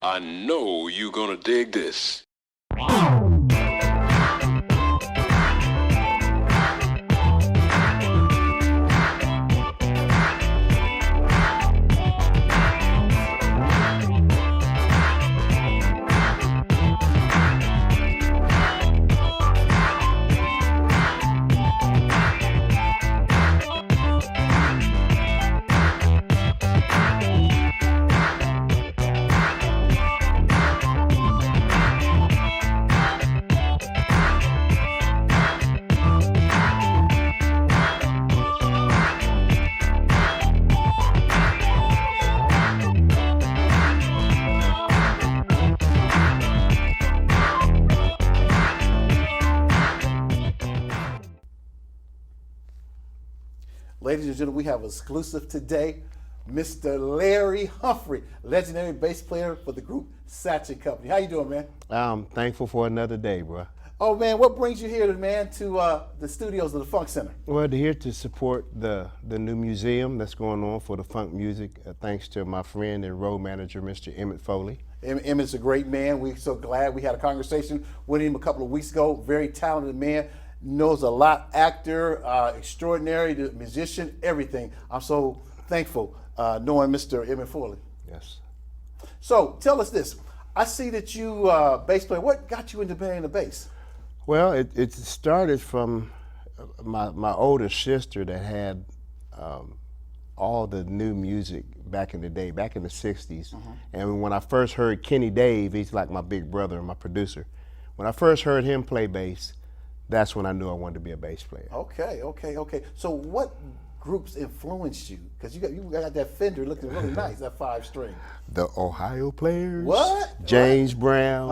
I know you're gonna dig this. Ladies and gentlemen, we have exclusive today, Mr. Larry Humphrey, legendary bass player for the group SATCH Company. How you doing, man? I'm thankful for another day, bro. Oh, man, what brings you here, man, to the studios of the Funk Center? Well, to here to support the new museum that's going on for the funk music, thanks to my friend and road manager, Mr. Emmett Foley. Emmett's a great man. We're so glad. We had a conversation with him a couple of weeks ago. Very talented man. Knows a lot, actor, extraordinary, the musician, everything. I'm so thankful knowing Mr. Emmett Foley. Yes. So tell us this. I see that you bass player. What got you into playing the bass? Well, it started from my older sister that had all the new music back in the day, back in the 60s. And when I first heard Kenny Dave, he's like my big brother and my producer. When I first heard him play bass, that's when I knew I wanted to be a bass player. Okay. So what groups influenced you? Because you got that Fender looking really nice, that 5-string. The Ohio Players. What? James Brown.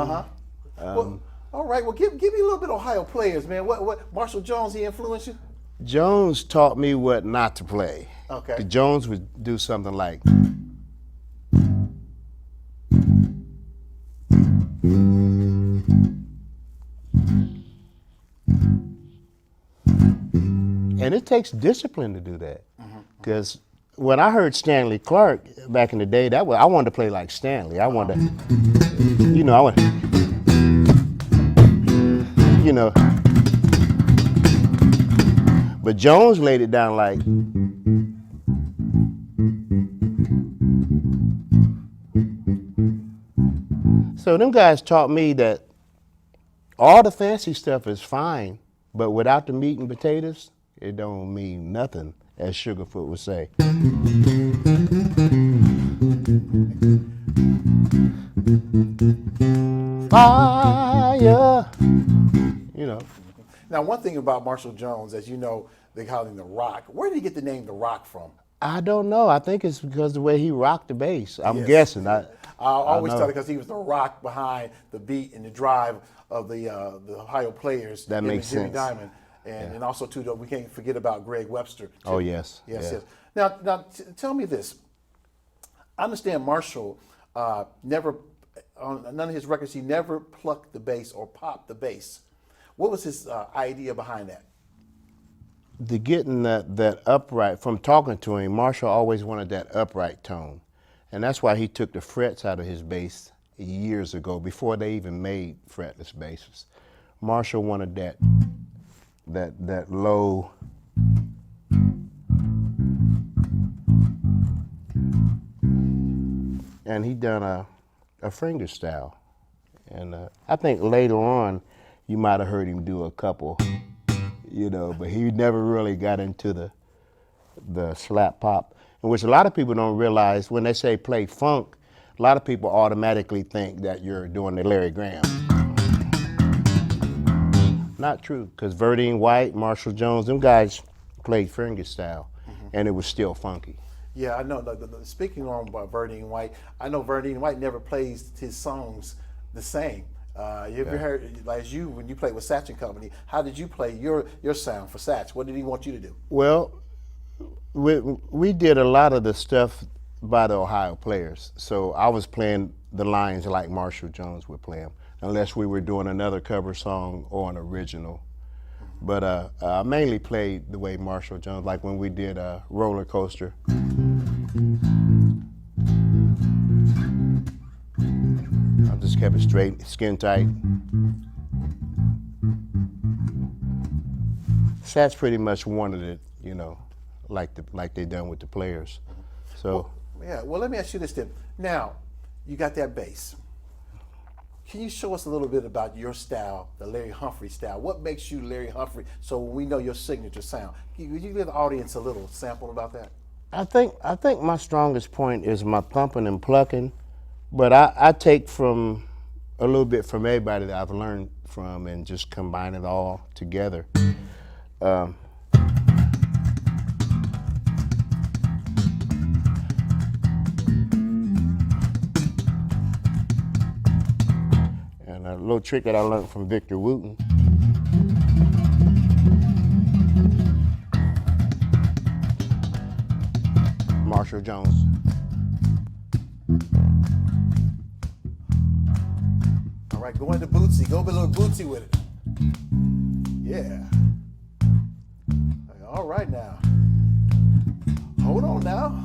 Well, all right. Well, give me a little bit of Ohio Players, man. What Marshall Jones, he influenced you? Jones taught me what not to play. Okay. Jones would do something like. And it takes discipline to do that. Because when I heard Stanley Clark back in the day, I wanted to play like Stanley. I wanted to, but Jones laid it down like. So them guys taught me that all the fancy stuff is fine, but without the meat and potatoes, it don't mean nothing, as Sugarfoot would say. Fire, Now, one thing about Marshall Jones, as you know, they call him the Rock. Where did he get the name the Rock from? I don't know. I think it's because of the way he rocked the bass. I'm Yes. guessing. I always know. tell it because he was the rock behind the beat and the drive of the Ohio Players. That him makes and Jimmy sense. Diamond. And also, too, we can't forget about Greg Webster. Too. Oh, yes. Yes, Yeah. yes. Now, tell me this. I understand Marshall never, on none of his records, he never plucked the bass or popped the bass. What was his idea behind that? The getting that upright, from talking to him, Marshall always wanted that upright tone. And that's why he took the frets out of his bass years ago, before they even made fretless basses. Marshall wanted that low. And he done a finger style. And I think later on, you might have heard him do a couple, but he never really got into the slap pop, in which a lot of people don't realize when they say play funk, a lot of people automatically think that you're doing the Larry Graham. Not true, because Verdine White, Marshall Jones, them guys played finger style, and it was still funky. Yeah, I know. Speaking on about Verdine White, I know Verdine White never plays his songs the same. You ever heard, like when you played with SATCH Company, how did you play your sound for SATCH? What did he want you to do? Well, we did a lot of the stuff by the Ohio Players. So I was playing the lines like Marshall Jones would play them, unless we were doing another cover song or an original. But I mainly played the way Marshall Jones, like when we did Roller Coaster. just kept it straight, skin tight. SATCH pretty much wanted it, you know, like they done with the players. So Yeah, well, let me ask you this then. Now, you got that bass. Can you show us a little bit about your style, the Larry Humphrey style? What makes you Larry Humphrey so we know your signature sound? Can you give the audience a little sample about that? I think my strongest point is my pumping and plucking, but I take from a little bit from everybody that I've learned from and just combine it all together. And a little trick that I learned from Victor Wooten. Marshall Jones. All right, go into Bootsy. Go a little Bootsy with it. Yeah. All right now. Hold on now.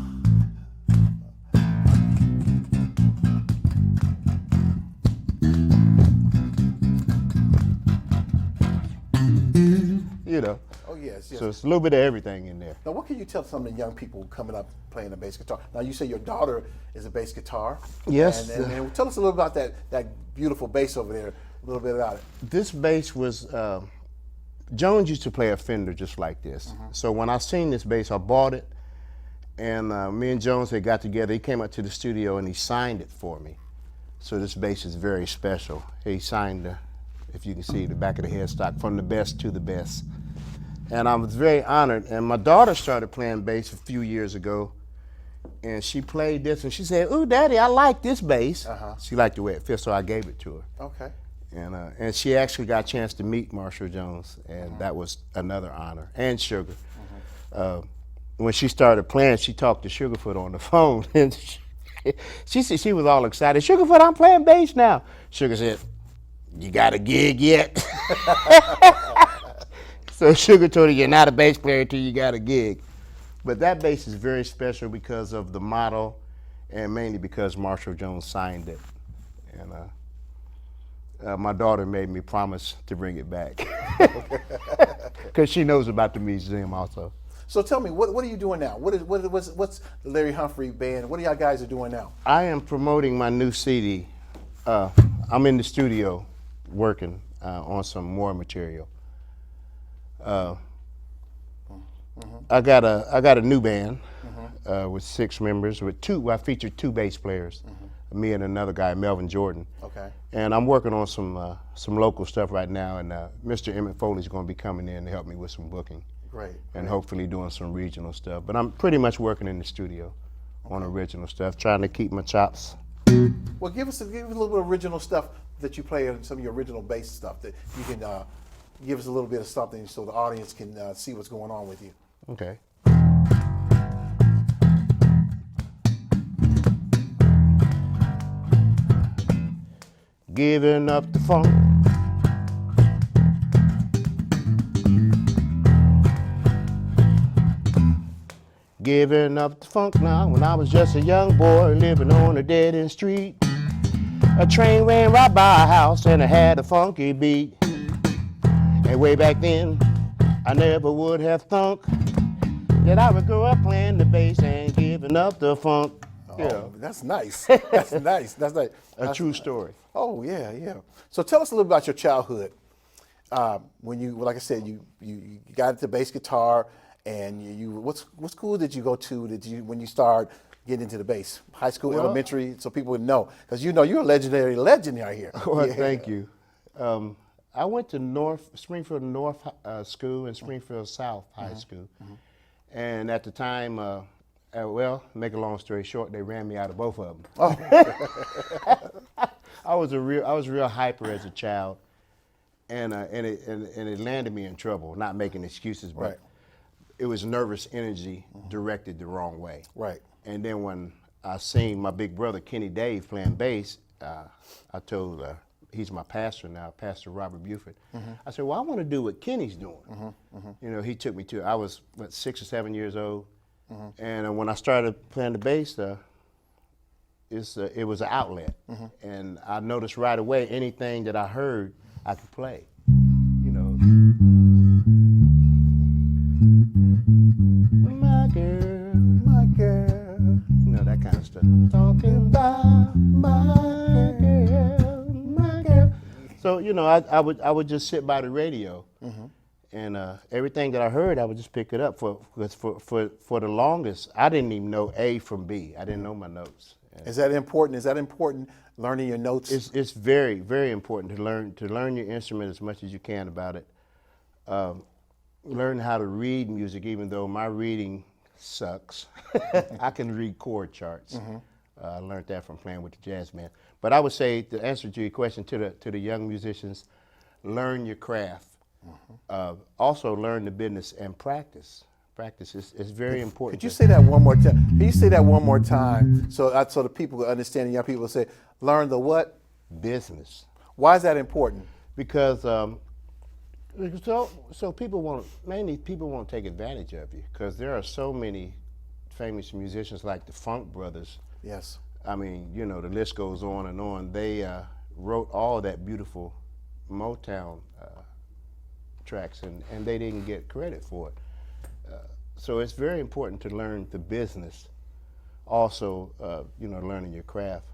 You know. Oh, yes, yes. So it's a little bit of everything in there. Now, what can you tell some of the young people coming up playing the bass guitar? Now, you say your daughter is a bass guitar. Yes. And tell us a little about that beautiful bass over there, a little bit about it. This bass was, Jones used to play a Fender just like this. So when I seen this bass, I bought it. And me and Jones had got together. He came up to the studio and he signed it for me. So this bass is very special. He signed, if you can see the back of the headstock, from the best to the best. And I was very honored. And my daughter started playing bass a few years ago. And she played this and she said, "Ooh, Daddy, I like this bass." She liked the way it fits, so I gave it to her. Okay. And she actually got a chance to meet Marshall Jones, and that was another honor. And Sugar. When she started playing, she talked to Sugarfoot on the phone, and she was all excited. "Sugarfoot, I'm playing bass now." Sugar said, "You got a gig yet?" So Sugar told her, "You're not a bass player until you got a gig." But that bass is very special because of the model, and mainly because Marshall Jones signed it. And my daughter made me promise to bring it back because she knows about the museum also. So tell me, what are you doing now? What's the Larry Humphrey Band? What are y'all guys are doing now? I am promoting my new CD. I'm in the studio working on some more material. I got a new band with 6 members. I featured 2 bass players, me and another guy, Melvin Jordan. Okay. And I'm working on some local stuff right now. And Mr. Emmett Foley's going to be coming in to help me with some booking. Great. And hopefully doing some regional stuff. But I'm pretty much working in the studio on original stuff, trying to keep my chops. Well, give us a little bit of original stuff that you play on some of your original bass stuff that you can give us a little bit of something so the audience can see what's going on with you. Okay. Giving up the funk. Giving up the funk now. When I was just a young boy living on a dead-end street, a train ran right by a house and it had a funky beat. And way back then, I never would have thunk that I would grow up playing the bass and giving up the funk. Oh, that's nice. That's nice. That's nice. A true story. Oh yeah, yeah. So tell us a little about your childhood. When you, like I said, you got into bass guitar, and what school did you go to? When you start getting into the bass? High school, elementary, so people would know, because you're a legendary legend out here. Well, thank you. I went to Springfield North School and Springfield South High School, and at the time, make a long story short, they ran me out of both of them. Oh. I was real hyper as a child, and it landed me in trouble. Not making excuses, but it was nervous energy directed the wrong way. Right. And then when I seen my big brother Kenny Dave playing bass, I told he's my pastor now, Pastor Robert Buford. I said, "Well, I want to do what Kenny's doing." You know, he took me to. I was 6 or 7 years old, and when I started playing the bass, it was an outlet, and I noticed right away anything that I heard I could play. You know, my girl, you know, that kind of stuff. Talking about my girl. So you know, I would just sit by the radio, and everything that I heard, I would just pick it up. For the longest, I didn't even know A from B. I didn't know my notes. Is that important? Is that important? Learning your notes. It's very, very important to learn your instrument as much as you can about it. Learn how to read music, even though my reading sucks. I can read chord charts. I learned that from playing with the jazz band. But I would say, the answer to your question to the young musicians, learn your craft. Also learn the business and practice. Practice is very important. Could you say that one more time? Can you say that one more time so the people will understand, and young people will say, learn the what? Business. Why is that important? Because so people won't take advantage of you, because there are so many famous musicians like the Funk Brothers. Yes. I mean, you know, the list goes on and on. They wrote all that beautiful Motown tracks, and they didn't get credit for it. So it's very important to learn the business. Also, you know, learning your craft.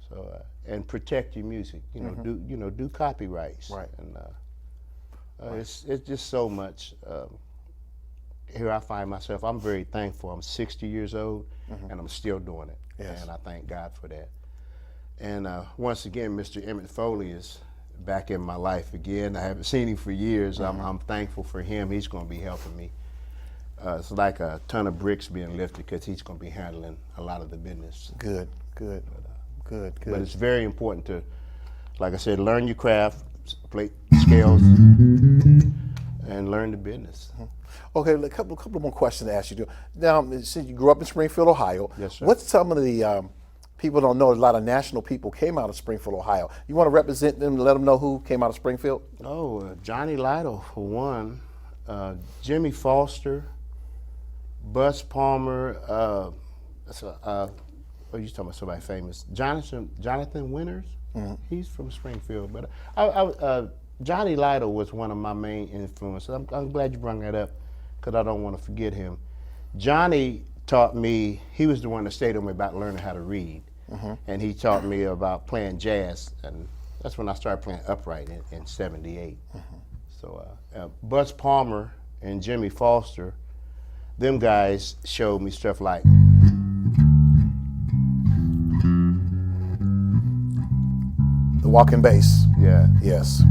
So and protect your music. You know, do copyrights. Right. And it's just so much. Here I find myself. I'm very thankful. I'm 60 years old, and I'm still doing it. Yes. And I thank God for that. And once again, Mr. Emmett Foley is back in my life again. I haven't seen him for years. I'm thankful for him. He's going to be helping me. It's like a ton of bricks being lifted, because he's going to be handling a lot of the business. Good. Good. But it's very important to, like I said, learn your craft, play scales, and learn the business. Okay, a couple more questions to ask you. Now, since you grew up in Springfield, Ohio, Yes, sir. what's some of the people don't know? A lot of national people came out of Springfield, Ohio. You want to represent them and let them know who came out of Springfield? Oh, Johnny Lytle for one, Jimmy Foster, Buzz Palmer. What are you talking about? Somebody famous? Jonathan Winters. He's from Springfield, but Johnny Lytle was one of my main influences. I'm glad you brought that up, because I don't want to forget him. Johnny taught me. He was the one that stayed on me about learning how to read, and he taught me about playing jazz, and that's when I started playing upright in '78. So Buzz Palmer and Jimmy Foster, them guys showed me stuff like The walking bass. yeah. Yes.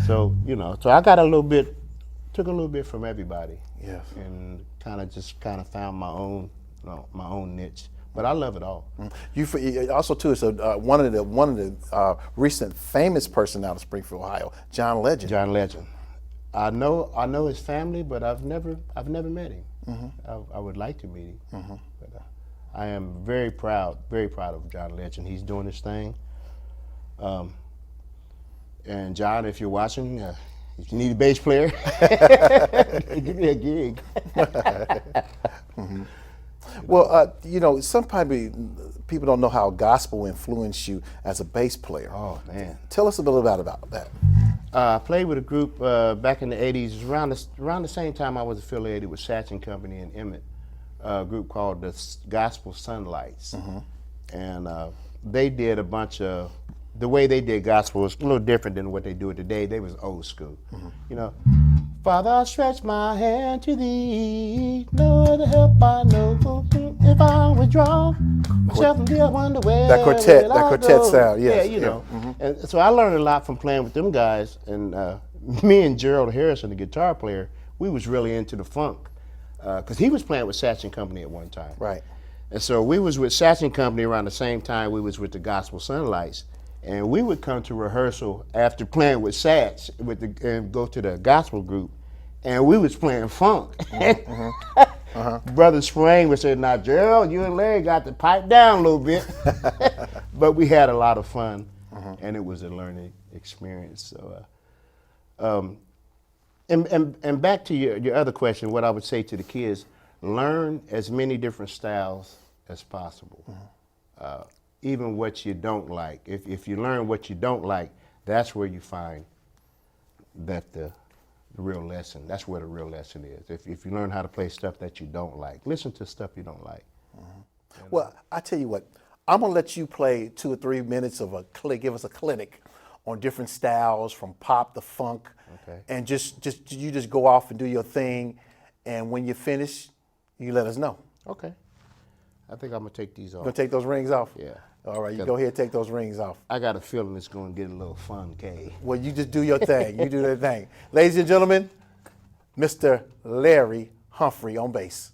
So so I got took a little bit from everybody. Yes. And kind of found my own niche. But I love it all. You also too is one of the recent famous person out of Springfield, Ohio, John Legend. John Legend. I know his family, but I've never met him. I would like to meet him. But I am very proud of John Legend. He's doing his thing. And John, if you're watching, if you need a bass player, give me a gig. Well, some people don't know how gospel influenced you as a bass player. Oh man! Tell us a little bit about that. I played with a group back in the '80s, around the same time I was affiliated with SATCH Company in Emmett, a group called the Gospel Sunlights, and they did a bunch of. The way they did gospel was a little different than what they do it today. They was old school. Father, I stretch my hand to thee. No other help I know. If I withdraw myself from thee, I wonder where That quartet go. sound, yes. Yeah, And so I learned a lot from playing with them guys. And me and Gerald Harrison, the guitar player, we was really into the funk, because he was playing with SATCH Company at one time. Right. And so we was with SATCH Company around the same time we was with the Gospel Sunlights. And we would come to rehearsal after playing with SATCH and go to the gospel group, and we was playing funk. Brother Spring would say, "Now, Gerald, you and Larry got to pipe down a little bit." but we had a lot of fun, and it was a learning experience. So, and back to your other question, what I would say to the kids: learn as many different styles as possible, even what you don't like. If you learn what you don't like, that's where you find that the real lesson. That's where the real lesson is. If you learn how to play stuff that you don't like, listen to stuff you don't like. Well, I tell you what, I'm gonna let you play 2 or 3 minutes of give us a clinic on different styles from pop to funk, Okay. and just go off and do your thing, and when you finish, you let us know. Okay. I think I'm gonna take these off. Gonna take those rings off? Yeah. All right, you go ahead and take those rings off. I got a feeling it's gonna get a little fun, Kay. Well, you just do your thing. You do that thing. Ladies and gentlemen, Mr. Larry Humphrey on bass.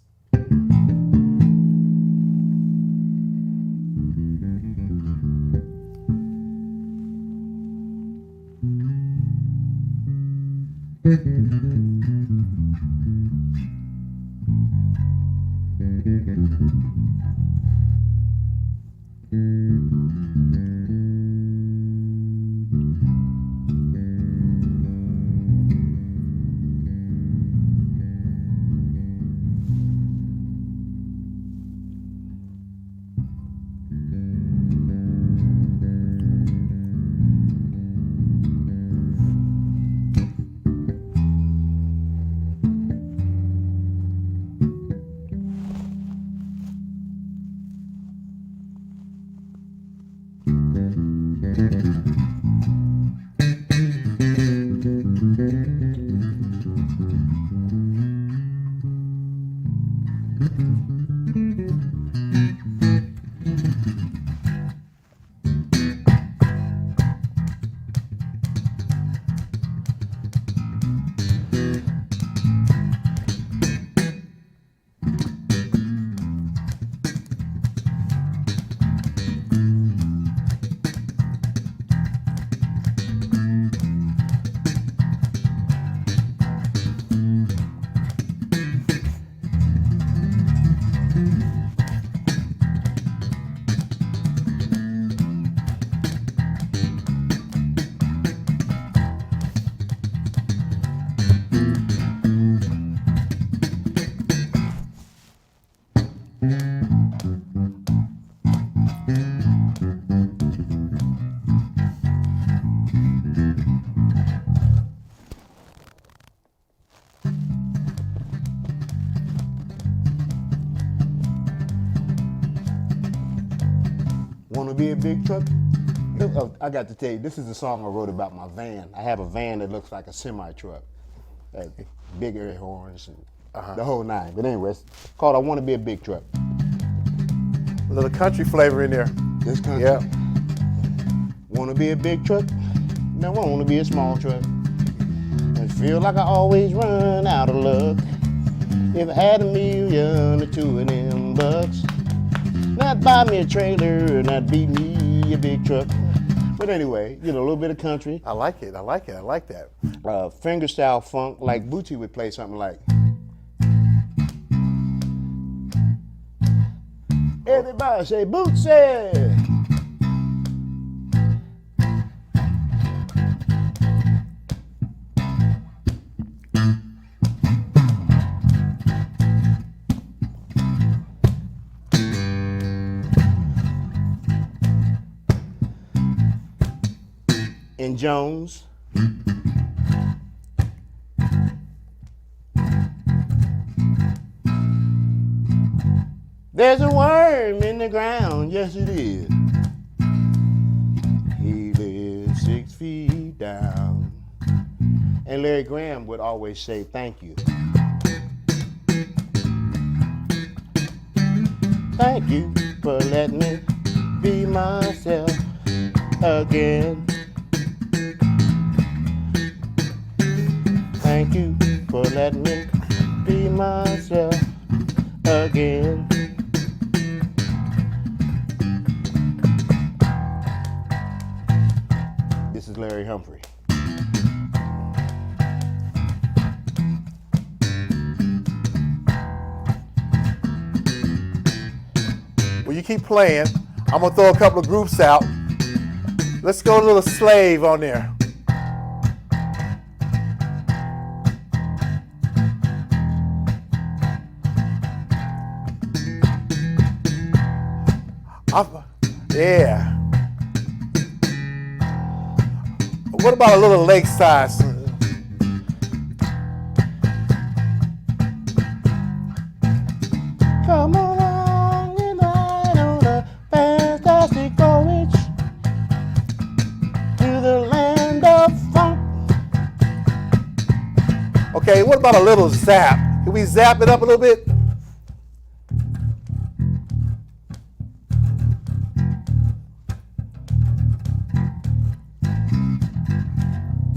Wanna be a big truck? I got to tell you, this is a song I wrote about my van. I have a van that looks like a semi-truck. Big air horns and the whole nine. But anyway, it's called I Wanna Be a Big Truck. A little country flavor in there. This country. Yeah. Wanna be a big truck? Now I wanna be a small truck. I feel like I always run out of luck. If I had $1 million or two of them bucks, not buy me a trailer, not beat me a big truck. But anyway, a little bit of country. I like it. I like that. Fingerstyle funk, like Bootsy would play something like. Everybody say Bootsy! And Jones. There's a worm in the ground, yes it is. He lives 6 feet down. And Larry Graham would always say, thank you. Thank you for letting me be myself again. Thank you for letting me be myself again. This is Larry Humphrey. Well, you keep playing. I'm gonna throw a couple of groups out. Let's go a little Slave on there. Yeah. What about a little Lakeside? Come along and ride on a fantastic voyage to the land of funk. Okay, what about a little zap? Can we zap it up a little bit?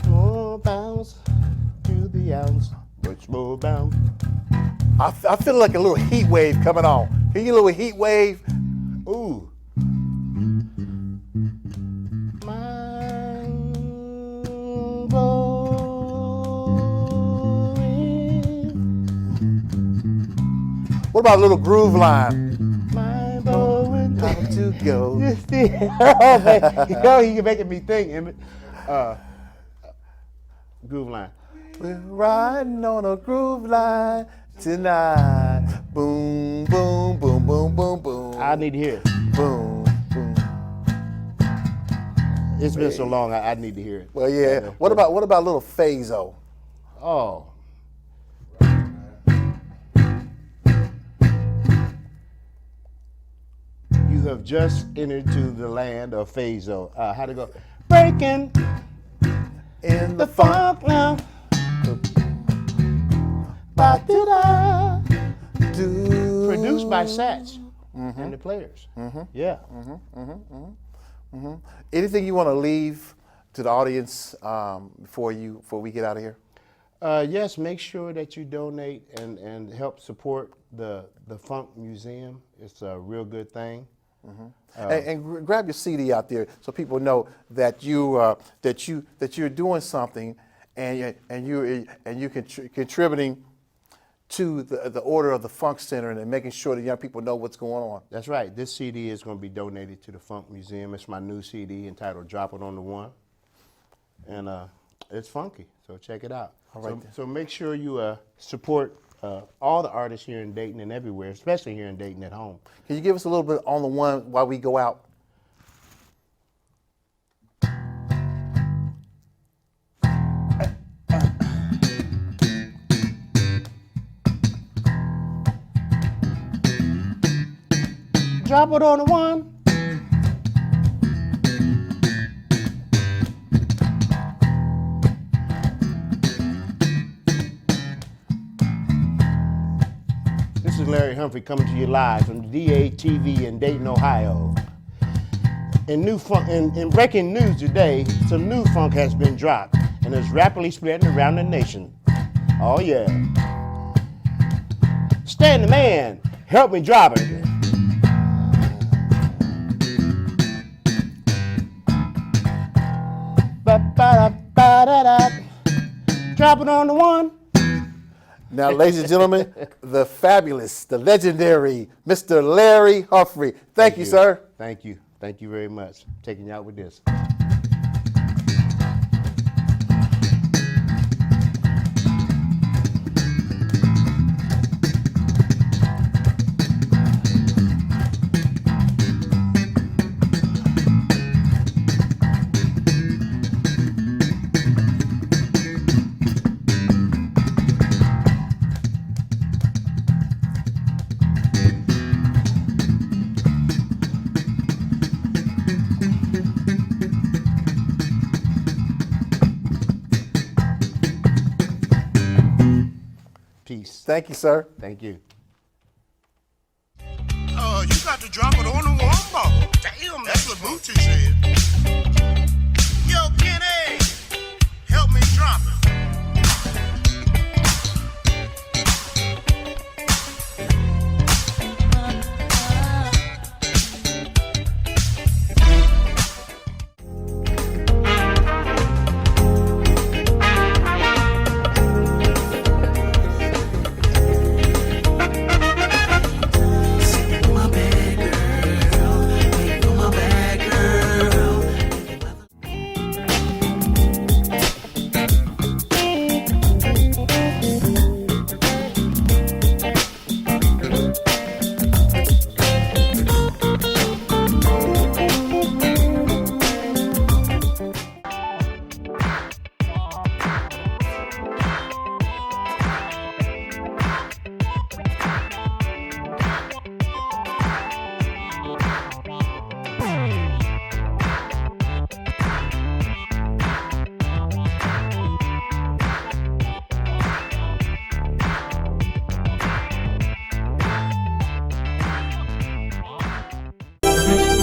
More bounce to the ounce, much more bounce. I feel like a little heat wave coming on. Can you get a little heat wave? Ooh. Mind blowing. What about a little groove line? Mind blowing. Time to go. Oh, man. You're making me think. Groove line. We're riding on a groove line tonight. Boom, boom, boom, boom, boom, boom. I need to hear it. Boom, boom. It's been so long, I need to hear it. Well, yeah. What about a little phaso? Oh. You have just entered to the land of phaso. How'd it go? Breaking In the funk now. Ba-da-da. Produced by SATCH and the Players. Yeah. Anything you want to leave to the audience before we get out of here? Yes, make sure that you donate and help support the Funk Museum. It's a real good thing. And grab your CD out there so people know that you're doing something, and you're contributing to the order of the Funk Center and making sure that young people know what's going on. That's right. This CD is going to be donated to the Funk Museum. It's my new CD entitled "Drop It on the One," and it's funky. So check it out. All right. So make sure you support all the artists here in Dayton and everywhere, especially here in Dayton at home. Can you give us a little bit on the one while we go out? Drop it on the one. This is Larry Humphrey coming to you live from the DATV in Dayton, Ohio. In breaking news today, some new funk has been dropped and is rapidly spreading around the nation. Oh yeah. Stan the Man, help me drop it. Ba-ba-da-ba-da-da. Drop it on the one. Now, ladies and gentlemen, the fabulous, the legendary Mr. Larry Humphrey. Thank you, sir. Thank you. Thank you very much. Taking you out with this. Peace. Thank you, sir. Thank you. You got to drop it on the one ball. Damn, that's what Bootsy said. Yo, Kenny, help me drop it. My bad girl,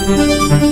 Thank you.